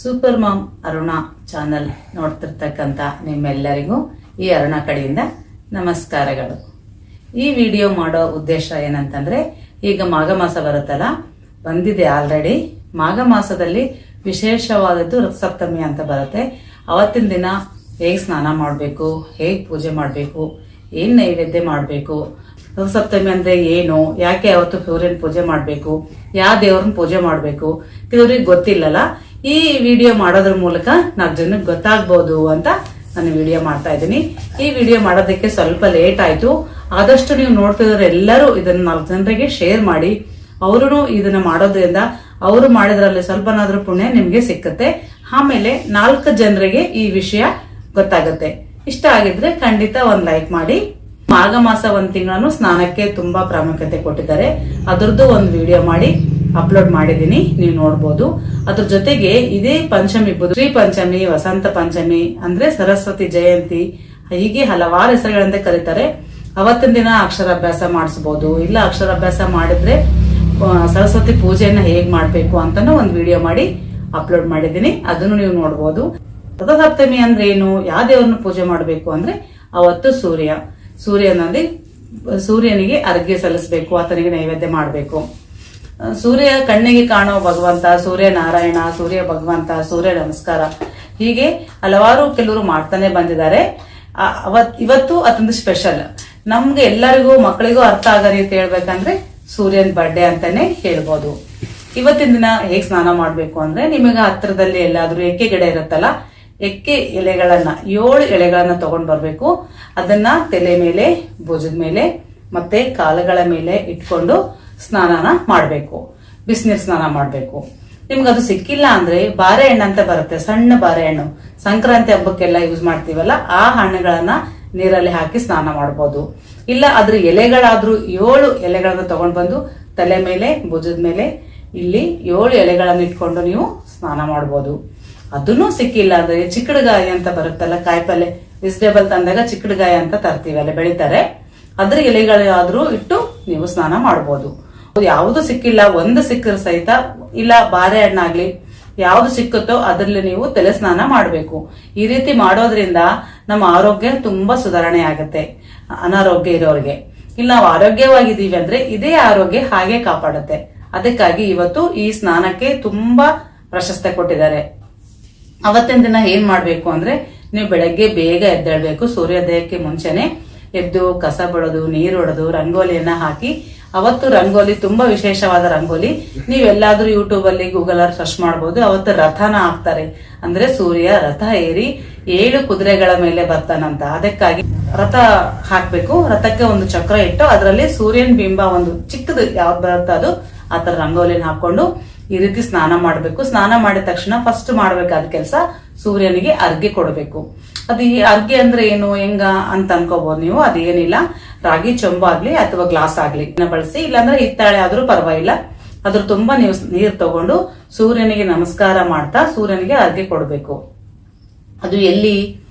Super ma'am Aruna channel ನೋಡ್ತಿರ್ತಕ್ಕಂಥ ನಿಮ್ಮೆಲ್ಲರಿಗೂ ಈ ಅರುಣ ಕಡೆಯಿಂದ ನಮಸ್ಕಾರಗಳು. ಈ ವಿಡಿಯೋ ಮಾಡೋ ಉದ್ದೇಶ ಏನಂತಂದ್ರೆ, ಈಗ ಮಾಘ ಮಾಸ ಬರುತ್ತಲ್ಲ, ಬಂದಿದೆ ಆಲ್ರೆಡಿ. ಮಾಘ ಮಾಸದಲ್ಲಿ ವಿಶೇಷವಾದದ್ದು ರಥಸಪ್ತಮಿ ಅಂತ ಬರುತ್ತೆ. ಅವತ್ತಿನ ದಿನ ಹೇಗೆ ಸ್ನಾನ ಮಾಡಬೇಕು, ಹೇಗೆ ಪೂಜೆ ಮಾಡಬೇಕು, ಏನ್ ನೈವೇದ್ಯ ಮಾಡಬೇಕು, ರಥಸಪ್ತಮಿ ಅಂದ್ರೆ ಏನು, ಯಾಕೆ ಅವತ್ತು ಸೂರ್ಯನ ಪೂಜೆ ಮಾಡಬೇಕು, ಯಾವ ದೇವ್ರನ್ನ ಪೂಜೆ ಮಾಡಬೇಕು, ಇವ್ರಿಗೆ ಗೊತ್ತಿಲ್ಲಲ್ಲ. ಈ ವಿಡಿಯೋ ಮಾಡೋದ್ರ ಮೂಲಕ 4 ಜನಕ್ಕೆ ಗೊತ್ತಾಗ್ಬೋದು ಅಂತ ನಾನು ವಿಡಿಯೋ ಮಾಡ್ತಾ ಇದ್ದೀನಿ. ಈ ವಿಡಿಯೋ ಮಾಡೋದಕ್ಕೆ ಸ್ವಲ್ಪ ಲೇಟ್ ಆಯ್ತು. ಆದಷ್ಟು ನೀವು ನೋಡ್ತಿದ್ರೆ ಎಲ್ಲರೂ ಇದನ್ನ 4 ಜನರಿಗೆ ಶೇರ್ ಮಾಡಿ. ಅವರು ಇದನ್ನ ಮಾಡೋದ್ರಿಂದ ಅವರು ಮಾಡಿದ್ರಲ್ಲಿ ಸ್ವಲ್ಪನಾದ್ರೂ ಪುಣ್ಯ ನಿಮ್ಗೆ ಸಿಕ್ಕತ್ತೆ. ಆಮೇಲೆ 4 ಜನರಿಗೆ ಈ ವಿಷಯ ಗೊತ್ತಾಗತ್ತೆ. ಇಷ್ಟ ಆಗಿದ್ರೆ ಖಂಡಿತ ಒಂದ್ ಲೈಕ್ ಮಾಡಿ. ಮಾಘ ಮಾಸ 1 ತಿಂಗಳನ್ನು ಸ್ನಾನಕ್ಕೆ ತುಂಬಾ ಪ್ರಾಮುಖ್ಯತೆ ಕೊಟ್ಟಿದ್ದಾರೆ. ಅದ್ರದ್ದು ಒಂದು ವಿಡಿಯೋ ಮಾಡಿ ಅಪ್ಲೋಡ್ ಮಾಡಿದೀನಿ, ನೀವು ನೋಡ್ಬೋದು. ಅದ್ರ ಜೊತೆಗೆ ಇದೇ ಪಂಚಮಿ, ಶ್ರೀ ಪಂಚಮಿ, ವಸಂತ ಪಂಚಮಿ ಅಂದ್ರೆ ಸರಸ್ವತಿ ಜಯಂತಿ, ಹೀಗೆ ಹಲವಾರು ಹೆಸರುಗಳಂತೆ ಕರೀತಾರೆ. ಅವತ್ತಿನ ದಿನ ಅಕ್ಷರಾಭ್ಯಾಸ ಮಾಡಿಸಬಹುದು. ಇಲ್ಲ ಅಕ್ಷರಾಭ್ಯಾಸ ಮಾಡಿದ್ರೆ ಸರಸ್ವತಿ ಪೂಜೆಯನ್ನ ಹೇಗ್ ಮಾಡ್ಬೇಕು ಅಂತಾನು ಒಂದು ವಿಡಿಯೋ ಮಾಡಿ ಅಪ್ಲೋಡ್ ಮಾಡಿದೀನಿ, ಅದನ್ನು ನೀವು ನೋಡ್ಬೋದು. ರಥಸಪ್ತಮಿ ಅಂದ್ರೆ ಏನು, ಯಾವ ದೇವ್ರನ್ನ ಪೂಜೆ ಮಾಡಬೇಕು ಅಂದ್ರೆ ಅವತ್ತು ಸೂರ್ಯನಿಗೆ ಅರ್ಘ್ಯ ಸಲ್ಲಿಸಬೇಕು, ಆತನಿಗೆ ನೈವೇದ್ಯ ಮಾಡಬೇಕು. ಸೂರ್ಯ ಕಣ್ಣಿಗೆ ಕಾಣೋ ಭಗವಂತ, ಸೂರ್ಯ ನಾರಾಯಣ, ಸೂರ್ಯ ಭಗವಂತ, ಸೂರ್ಯ ನಮಸ್ಕಾರ, ಹೀಗೆ ಹಲವಾರು ಕೆಲವರು ಮಾಡ್ತಾನೆ ಬಂದಿದ್ದಾರೆ. ಇವತ್ತು ಅದೊಂದು ಸ್ಪೆಷಲ್. ನಮ್ಗೆ ಎಲ್ಲರಿಗೂ, ಮಕ್ಕಳಿಗೂ ಅರ್ಥ ಆಗೋ ರೀತಿ ಹೇಳ್ಬೇಕಂದ್ರೆ ಸೂರ್ಯನ ಬರ್ಡೇ ಅಂತಾನೆ ಹೇಳ್ಬೋದು. ಇವತ್ತಿನ ದಿನ ಹೇಗ್ ಸ್ನಾನ ಮಾಡ್ಬೇಕು ಅಂದ್ರೆ, ನಿಮಗೆ ಹತ್ರದಲ್ಲಿ ಎಲ್ಲಾದ್ರೂ ಎಕ್ಕೆ ಗಿಡ ಇರುತ್ತಲ್ಲ, ಎಕ್ಕೆ ಎಲೆಗಳನ್ನ 7 ಎಲೆಗಳನ್ನ ತಗೊಂಡ್ ಬರ್ಬೇಕು. ಅದನ್ನ ತಲೆ ಮೇಲೆ, ಭುಜದ ಮೇಲೆ ಮತ್ತೆ ಕಾಲುಗಳ ಮೇಲೆ ಇಟ್ಕೊಂಡು ಸ್ನಾನನ ಮಾಡ್ಬೇಕು. ಬಿಸಿನೀರ್ ಸ್ನಾನ ಮಾಡ್ಬೇಕು. ನಿಮ್ಗದು ಸಿಕ್ಕಿಲ್ಲ ಅಂದ್ರೆ ಬಾರೆಹಣ್ಣು ಅಂತ ಬರುತ್ತೆ, ಸಣ್ಣ ಬಾರೆಹಣ್ಣು, ಸಂಕ್ರಾಂತಿ ಹಬ್ಬಕ್ಕೆಲ್ಲ ಯೂಸ್ ಮಾಡ್ತೀವಲ್ಲ, ಆ ಹಣ್ಣುಗಳನ್ನ ನೀರಲ್ಲಿ ಹಾಕಿ ಸ್ನಾನ ಮಾಡ್ಬೋದು. ಇಲ್ಲ ಅದ್ರ ಎಲೆಗಳಾದ್ರೂ 7 ಎಲೆಗಳನ್ನ ತಗೊಂಡ್ ಬಂದು ತಲೆ ಮೇಲೆ, ಭುಜದ ಮೇಲೆ ಇಲ್ಲಿ 7 ಎಲೆಗಳನ್ನ ಇಟ್ಕೊಂಡು ನೀವು ಸ್ನಾನ ಮಾಡ್ಬೋದು. ಅದನ್ನು ಸಿಕ್ಕಿಲ್ಲ ಅಂದ್ರೆ ಚಿಕ್ಕಡಗಾಯಿ ಅಂತ ಬರುತ್ತಲ್ಲ, ಕಾಯಿಪಲ್ಲೆ, ವೆಜಿಟೇಬಲ್ ತಂದಾಗ ಚಿಕ್ಕಡಗಾಯಿ ಅಂತ ತರ್ತೀವಲ್ಲ, ಬೆಳಿತಾರೆ, ಅದ್ರ ಎಲೆಗಳಾದ್ರೂ ಇಟ್ಟು ನೀವು ಸ್ನಾನ ಮಾಡ್ಬೋದು. ಯಾವುದು ಸಿಕ್ಕಿಲ್ಲ, ಒಂದು ಸಿಕ್ಕರು ಸಹಿತ, ಇಲ್ಲ ಬಾರೆಹಣ್ಣಾಗ್ಲಿ, ಯಾವ್ದು ಸಿಕ್ಕುತ್ತೋ ಅದ್ರಲ್ಲಿ ನೀವು ತಲೆ ಸ್ನಾನ ಮಾಡ್ಬೇಕು. ಈ ರೀತಿ ಮಾಡೋದ್ರಿಂದ ನಮ್ಮ ಆರೋಗ್ಯ ತುಂಬಾ ಸುಧಾರಣೆ ಆಗುತ್ತೆ. ಅನಾರೋಗ್ಯ ಇರೋರಿಗೆ, ಇಲ್ಲ ನಾವು ಆರೋಗ್ಯವಾಗಿದ್ದೀವಿ ಅಂದ್ರೆ ಇದೇ ಆರೋಗ್ಯ ಹಾಗೆ ಕಾಪಾಡುತ್ತೆ. ಅದಕ್ಕಾಗಿ ಇವತ್ತು ಈ ಸ್ನಾನಕ್ಕೆ ತುಂಬಾ ಪ್ರಶಸ್ತಿ ಕೊಟ್ಟಿದ್ದಾರೆ. ಅವತ್ತಿನ ದಿನ ಏನ್ ಮಾಡ್ಬೇಕು ಅಂದ್ರೆ, ನೀವು ಬೆಳಗ್ಗೆ ಬೇಗ ಎದ್ದೇಳ್ಬೇಕು. ಸೂರ್ಯೋದಯಕ್ಕೆ ಮುಂಚೆನೆ ಎದ್ದು ಕಸ ಬಿಡೋದು, ನೀರು ಹೊಡೋದು, ರಂಗೋಲಿಯನ್ನ ಹಾಕಿ. ಅವತ್ತು ರಂಗೋಲಿ ತುಂಬಾ ವಿಶೇಷವಾದ ರಂಗೋಲಿ. ನೀವೆಲ್ಲಾದ್ರೂ ಯೂಟ್ಯೂಬ್ ಅಲ್ಲಿ, ಗೂಗಲ್ ಅಲ್ಲಿ ಸರ್ಚ್ ಮಾಡಬಹುದು. ಅವತ್ತು ರಥನ ಹಾಕ್ತಾರೆ, ಅಂದ್ರೆ ಸೂರ್ಯ ರಥ ಏರಿ 7 ಕುದುರೆಗಳ ಮೇಲೆ ಬರ್ತಾನಂತ. ಅದಕ್ಕಾಗಿ ರಥ ಹಾಕ್ಬೇಕು. ರಥಕ್ಕೆ ಒಂದು ಚಕ್ರ ಇಟ್ಟು ಅದರಲ್ಲಿ ಸೂರ್ಯನ ಬಿಂಬ ಒಂದು ಚಿಕ್ಕದು ಯಾವ್ದು ಬರುತ್ತೋ ಅದು, ಆತರ ರಂಗೋಲಿನ ಹಾಕೊಂಡು ಈ ರೀತಿ ಸ್ನಾನ ಮಾಡ್ಬೇಕು. ಸ್ನಾನ ಮಾಡಿದ ತಕ್ಷಣ ಫಸ್ಟ್ ಮಾಡ್ಬೇಕಾದ ಕೆಲಸ ಸೂರ್ಯನಿಗೆ ಅರ್ಘ್ಯ ಕೊಡಬೇಕು. ಅದು ಈ ಅರ್ಘ್ಯ ಅಂದ್ರೆ ಏನು, ಹೆಂಗ ಅಂತ ಅನ್ಕೋಬಹುದು ನೀವು. ಅದೇನಿಲ್ಲ, ರಾಗಿ ಚೊಂಬಾಗ್ಲಿ ಅಥವಾ ಗ್ಲಾಸ್ ಆಗ್ಲಿ ಬಳಸಿ, ಇಲ್ಲಾಂದ್ರೆ ಹಿತ್ತಾಳೆ ಆದ್ರೂ ಪರವಾಗಿಲ್ಲ, ಅದ್ರ ತುಂಬಾ ನೀವು ನೀರ್ ತಗೊಂಡು ಸೂರ್ಯನಿಗೆ ನಮಸ್ಕಾರ ಮಾಡ್ತಾ ಸೂರ್ಯನಿಗೆ ಅರ್ಘ್ಯ ಕೊಡಬೇಕು. ಅದು ಎಲ್ಲಿ,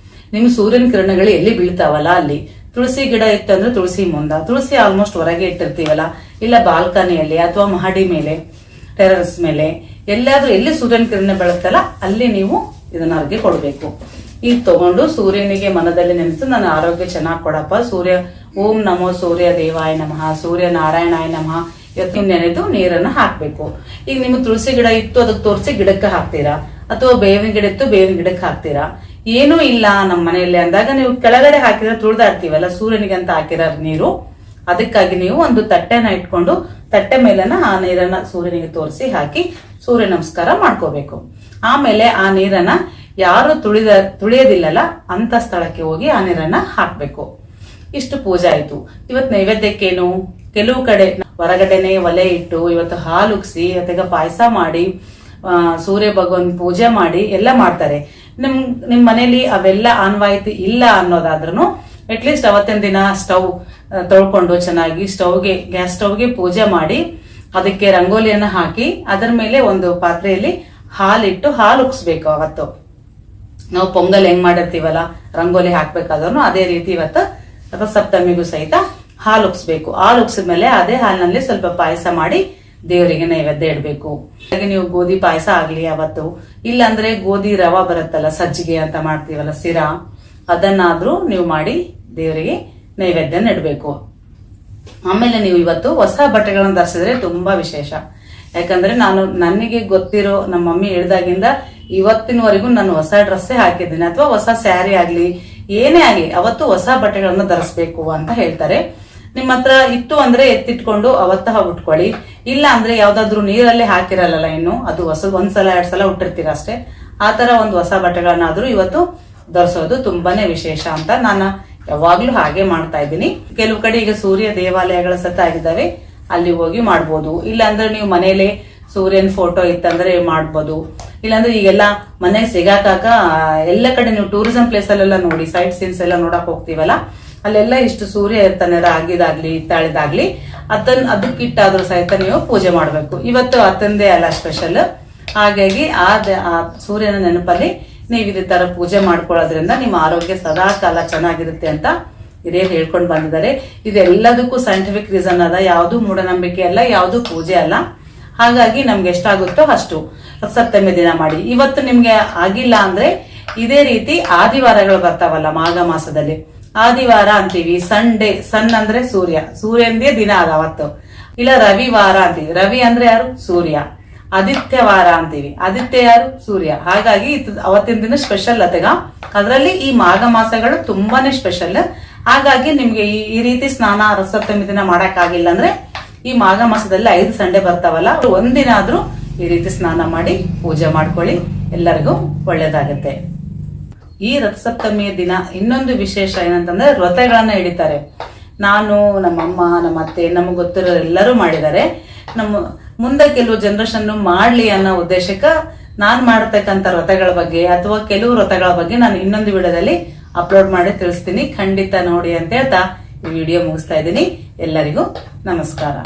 ನಿಮ್ ಸೂರ್ಯನ ಕಿರಣಗಳು ಎಲ್ಲಿ ಬೀಳ್ತಾವಲ್ಲ ಅಲ್ಲಿ. ತುಳಸಿ ಗಿಡ ಇತ್ತಂದ್ರೆ ತುಳಸಿ ಮುಂದ, ತುಳಸಿ ಆಲ್ಮೋಸ್ಟ್ ಹೊರಗೆ ಇಟ್ಟಿರ್ತೀವಲ್ಲ, ಇಲ್ಲ ಬಾಲ್ಕನಿಯಲ್ಲಿ ಅಥವಾ ಮಹಡಿ ಮೇಲೆ, ಟೆರಸ್ ಮೇಲೆ, ಎಲ್ಲಾದ್ರೂ ಎಲ್ಲಿ ಸೂರ್ಯನ ಕಿರಣ ಬೆಳತ್ತಲ್ಲ ಅಲ್ಲಿ ನೀವು ಇದನ್ನ ಅರ್ಘ್ಯ ಕೊಡ್ಬೇಕು. ಈಗ ತಗೊಂಡು ಸೂರ್ಯನಿಗೆ ಮನದಲ್ಲಿ ನೆನೆಸಿ, ನನ್ನ ಆರೋಗ್ಯ ಚೆನ್ನಾಗ್ ಕೊಡಪ್ಪ, ಸೂರ್ಯ ಓಂ ನಮೋ ಸೂರ್ಯ ದೇವಾಯ ನಮಃ, ಸೂರ್ಯ ನಾರಾಯಣಾಯ ನಮಃ, ಇವತ್ತು ನೆನೆದು ನೀರನ್ನ ಹಾಕ್ಬೇಕು. ಈಗ ನಿಮ್ಗೆ ತುಳಸಿ ಗಿಡ ಇತ್ತು, ಅದಕ್ಕೆ ತೋರಿಸಿ ಗಿಡಕ್ಕೆ ಹಾಕ್ತೀರಾ, ಅಥವಾ ಬೇವಿನ ಗಿಡ ಇತ್ತು ಬೇವಿನ ಗಿಡಕ್ಕೆ ಹಾಕ್ತೀರಾ. ಏನೂ ಇಲ್ಲ ನಮ್ಮ ಮನೆಯಲ್ಲಿ ಅಂದಾಗ ನೀವು ಕೆಳಗಡೆ ಹಾಕಿದ್ರೆ ತುಳಿದಾಡ್ತೀವಲ್ಲ, ಸೂರ್ಯನಿಗೆ ಅಂತ ಹಾಕಿರೋ ನೀರು. ಅದಕ್ಕಾಗಿ ನೀವು ಒಂದು ತಟ್ಟೆನ ಇಟ್ಕೊಂಡು ತಟ್ಟೆ ಮೇಲೆನ ಆ ನೀರನ್ನ ಸೂರ್ಯನಿಗೆ ತೋರಿಸಿ ಹಾಕಿ ಸೂರ್ಯ ನಮಸ್ಕಾರ ಮಾಡ್ಕೋಬೇಕು. ಆಮೇಲೆ ಆ ನೀರನ್ನ ಯಾರು ತುಳಿಯೋದಿಲ್ಲಲ್ಲ ಅಂತ ಸ್ಥಳಕ್ಕೆ ಹೋಗಿ ಆ ನೀರನ್ನ ಹಾಕ್ಬೇಕು. ಇಷ್ಟು ಪೂಜೆ ಆಯ್ತು. ಇವತ್ತು ನೈವೇದ್ಯಕ್ಕೇನು, ಕೆಲವು ಕಡೆ ಹೊರಗಡೆನೆ ಒಲೆ ಇಟ್ಟು ಇವತ್ತು ಹಾಲು ಉಗ್ಸಿ, ಜೊತೆಗೆ ಪಾಯಸ ಮಾಡಿ, ಸೂರ್ಯ ಭಗವಾನ್ ಪೂಜೆ ಮಾಡಿ ಎಲ್ಲ ಮಾಡ್ತಾರೆ. ನಿಮ್ ಮನೇಲಿ ಅವೆಲ್ಲ ಆನ್ವಾಯಿತಿ ಇಲ್ಲ ಅನ್ನೋದಾದ್ರೂ ಅಟ್ಲೀಸ್ಟ್ ಅವತ್ತಿನ ದಿನ ಸ್ಟವ್ ತೊಳ್ಕೊಂಡು ಚೆನ್ನಾಗಿ ಗ್ಯಾಸ್ ಸ್ಟವ್ಗೆ ಪೂಜೆ ಮಾಡಿ, ಅದಕ್ಕೆ ರಂಗೋಲಿಯನ್ನ ಹಾಕಿ, ಅದರ ಮೇಲೆ ಒಂದು ಪಾತ್ರೆಯಲ್ಲಿ ಹಾಲಿಟ್ಟು ಹಾಲು ಉಗ್ಸ್ಬೇಕು. ಅವತ್ತು ನಾವು ಪೊಂಗಲ್ ಹೆಂಗ್ ಮಾಡಿರ್ತೀವಲ್ಲ, ರಂಗೋಲಿ ಹಾಕ್ಬೇಕಾದ್ರೂ ಅದೇ ರೀತಿ ಇವತ್ತು ರಥಸಪ್ತಮಿಗೂ ಸಹಿತ ಹಾಲು ಉಗ್ಸ್ಬೇಕು. ಹಾಲು ಉಗ್ಸಿದ್ಮೇಲೆ ಅದೇ ಹಾಲಿನಲ್ಲಿ ಸ್ವಲ್ಪ ಪಾಯಸ ಮಾಡಿ ದೇವರಿಗೆ ನೈವೇದ್ಯ ಇಡಬೇಕು. ಹಾಗೆ ನೀವು ಗೋಧಿ ಪಾಯಸ ಆಗ್ಲಿ ಅವತ್ತು, ಇಲ್ಲಾಂದ್ರೆ ಗೋಧಿ ರವಾ ಬರುತ್ತಲ್ಲ, ಸಜ್ಜಿಗೆ ಅಂತ ಮಾಡ್ತೀವಲ್ಲ, ಸಿರಾ, ಅದನ್ನಾದ್ರೂ ನೀವು ಮಾಡಿ ದೇವರಿಗೆ ನೈವೇದ್ಯ ಇಡಬೇಕು. ಆಮೇಲೆ ನೀವು ಇವತ್ತು ಹೊಸ ಬಟ್ಟೆಗಳನ್ನು ಧರಿಸಿದ್ರೆ ತುಂಬಾ ವಿಶೇಷ. ಯಾಕಂದ್ರೆ ನನಗೆ ಗೊತ್ತಿರೋ ನಮ್ಮ ಮಮ್ಮಿ ಹೇಳ್ದಾಗಿಂದ ಇವತ್ತಿನವರೆಗೂ ನಾನು ಹೊಸ ಡ್ರೆಸ್ಸೇ ಹಾಕಿದ್ದೀನಿ, ಅಥವಾ ಹೊಸ ಸ್ಯಾರಿ ಆಗ್ಲಿ ಏನೇ ಆಗ್ಲಿ ಅವತ್ತು ಹೊಸ ಬಟ್ಟೆಗಳನ್ನ ಧರಿಸ್ಬೇಕು ಅಂತ ಹೇಳ್ತಾರೆ. ನಿಮ್ಮ ಹತ್ರ ಇತ್ತು ಅಂದ್ರೆ ಎತ್ತಿಟ್ಕೊಂಡು ಅವತ್ತ ಉಟ್ಕೊಳ್ಳಿ. ಇಲ್ಲ ಅಂದ್ರೆ ಯಾವ್ದಾದ್ರು ನೀರಲ್ಲೇ ಹಾಕಿರಲ್ಲ ಇನ್ನು, ಅದು ಒಂದ್ಸಲ 2 ಸಲ ಉಟ್ಟಿರ್ತೀರ ಅಷ್ಟೇ. ಆತರ ಒಂದು ಹೊಸ ಬಟ್ಟೆಗಳನ್ನಾದ್ರೂ ಇವತ್ತು ಧರಿಸೋದು ತುಂಬಾನೇ ವಿಶೇಷ ಅಂತ ನಾನು ಯಾವಾಗ್ಲೂ ಹಾಗೆ ಮಾಡ್ತಾ ಇದ್ದೀನಿ. ಕೆಲವು ಕಡೆ ಈಗ ಸೂರ್ಯ ದೇವಾಲಯಗಳ ಸತ ಆಗಿದ್ದಾವೆ, ಅಲ್ಲಿ ಹೋಗಿ ಮಾಡ್ಬೋದು. ಇಲ್ಲಾಂದ್ರೆ ನೀವು ಮನೇಲೆ ಸೂರ್ಯನ ಫೋಟೋ ಇತ್ತಂದ್ರೆ ಮಾಡ್ಬೋದು. ಇಲ್ಲಾಂದ್ರೆ ಈಗೆಲ್ಲ ಮನೆ ಸಿಗಾಕಾಕ ಎಲ್ಲ ಕಡೆ ನೀವು ಟೂರಿಸಂ ಪ್ಲೇಸ್ ಅಲ್ಲೆಲ್ಲ ನೋಡಿ, ಸೈಟ್ ಸೀನ್ಸ್ ಎಲ್ಲ ನೋಡಕ್ ಹೋಗ್ತೀವಲ್ಲ, ಅಲ್ಲೆಲ್ಲ ಇಷ್ಟು ಸೂರ್ಯ ಇರ್ತಾನೆ, ರಾಗಿದಾಗ್ಲಿ ಹಿತ್ತಾಳಿದಾಗ್ಲಿ, ಅದಕ್ಕಿಟ್ಟಾದ್ರೂ ಸಹಿತ ನೀವು ಪೂಜೆ ಮಾಡ್ಬೇಕು. ಇವತ್ತು ಅತ್ತಂದೇ ಅಲ್ಲ ಸ್ಪೆಷಲ್. ಹಾಗಾಗಿ ಆ ಸೂರ್ಯನ ನೆನಪಲ್ಲಿ ನೀವು ಇದೇ ತರ ಪೂಜೆ ಮಾಡ್ಕೊಳ್ಳೋದ್ರಿಂದ ನಿಮ್ಮ ಆರೋಗ್ಯ ಸದಾ ಕಾಲ ಚೆನ್ನಾಗಿರುತ್ತೆ ಅಂತ ಹಿರಿಯರು ಹೇಳ್ಕೊಂಡು ಬಂದಿದ್ದಾರೆ. ಇದೆಲ್ಲದಕ್ಕೂ ಸೈಂಟಿಫಿಕ್ ರೀಸನ್ ಅದ, ಯಾವ್ದು ಮೂಢನಂಬಿಕೆ ಅಲ್ಲ, ಯಾವ್ದು ಪೂಜೆ ಅಲ್ಲ. ಹಾಗಾಗಿ ನಮ್ಗೆ ಎಷ್ಟಾಗುತ್ತೋ ಅಷ್ಟು ಸಪ್ತಮಿ ದಿನ ಮಾಡಿ. ಇವತ್ತು ನಿಮ್ಗೆ ಆಗಿಲ್ಲ ಅಂದ್ರೆ ಇದೇ ರೀತಿ ಆದಿವಾರಗಳು ಬರ್ತಾವಲ್ಲ ಮಾಘ ಮಾಸದಲ್ಲಿ, ಆದಿವಾರ ಅಂತೀವಿ. ಸಂಡೇ, ಸನ್ ಅಂದ್ರೆ ಸೂರ್ಯಂದೇ ದಿನ ಅದ ಅವತ್ತು. ಇಲ್ಲ ರವಿವಾರ ಅಂತೀವಿ, ರವಿ ಅಂದ್ರೆ ಯಾರು? ಸೂರ್ಯ. ಆದಿತ್ಯವಾರ ಅಂತೀವಿ, ಆದಿತ್ಯ ಯಾರು? ಸೂರ್ಯ. ಹಾಗಾಗಿ ಅವತ್ತಿನ ದಿನ ಸ್ಪೆಷಲ್ ಅತೆಗ. ಅದರಲ್ಲಿ ಈ ಮಾಘ ಮಾಸಗಳು ತುಂಬಾನೇ ಸ್ಪೆಷಲ್. ಹಾಗಾಗಿ ನಿಮ್ಗೆ ಈ ರೀತಿ ಸ್ನಾನ ರಸಪ್ತಮಿ ದಿನ ಮಾಡಕ್ ಆಗಿಲ್ಲ ಅಂದ್ರೆ ಈ ಮಾಘ ಮಾಸದಲ್ಲಿ 5 ಸಂಡೆ ಬರ್ತಾವಲ್ಲ, ಒಂದಿನ ಆದ್ರೂ ಈ ರೀತಿ ಸ್ನಾನ ಮಾಡಿ ಪೂಜೆ ಮಾಡ್ಕೊಳ್ಳಿ, ಎಲ್ಲರಿಗೂ ಒಳ್ಳೇದಾಗತ್ತೆ. ಈ ರಥಸಪ್ತಮಿಯ ದಿನ ಇನ್ನೊಂದು ವಿಶೇಷ ಏನಂತಂದ್ರೆ ವ್ರತಗಳನ್ನ ಹಿಡಿತಾರೆ. ನಾನು, ನಮ್ಮಮ್ಮ, ನಮ್ಮ ಅತ್ತೆ, ನಮಗೆ ಗೊತ್ತಿರೋ ಎಲ್ಲರೂ ಮಾಡಿದ್ದಾರೆ. ಮುಂದೆ ಕೆಲವು ಜನರೇಷನ್ ಮಾಡ್ಲಿ ಅನ್ನೋ ಉದ್ದೇಶಕ್ಕ ನಾನ್ ಮಾಡತಕ್ಕಂತ ವ್ರತಗಳ ಬಗ್ಗೆ ಅಥವಾ ಕೆಲವು ವ್ರತಗಳ ಬಗ್ಗೆ ನಾನು ಇನ್ನೊಂದು ವಿಡಿಯೋದಲ್ಲಿ ಅಪ್ಲೋಡ್ ಮಾಡಿ ತಿಳಿಸ್ತೀನಿ. ಖಂಡಿತ ನೋಡಿ ಅಂತ ಹೇಳ್ತಾ ಈ ವಿಡಿಯೋ ಮುಗಿಸ್ತಾ ಇದ್ದೀನಿ. ಎಲ್ಲರಿಗೂ ನಮಸ್ಕಾರ.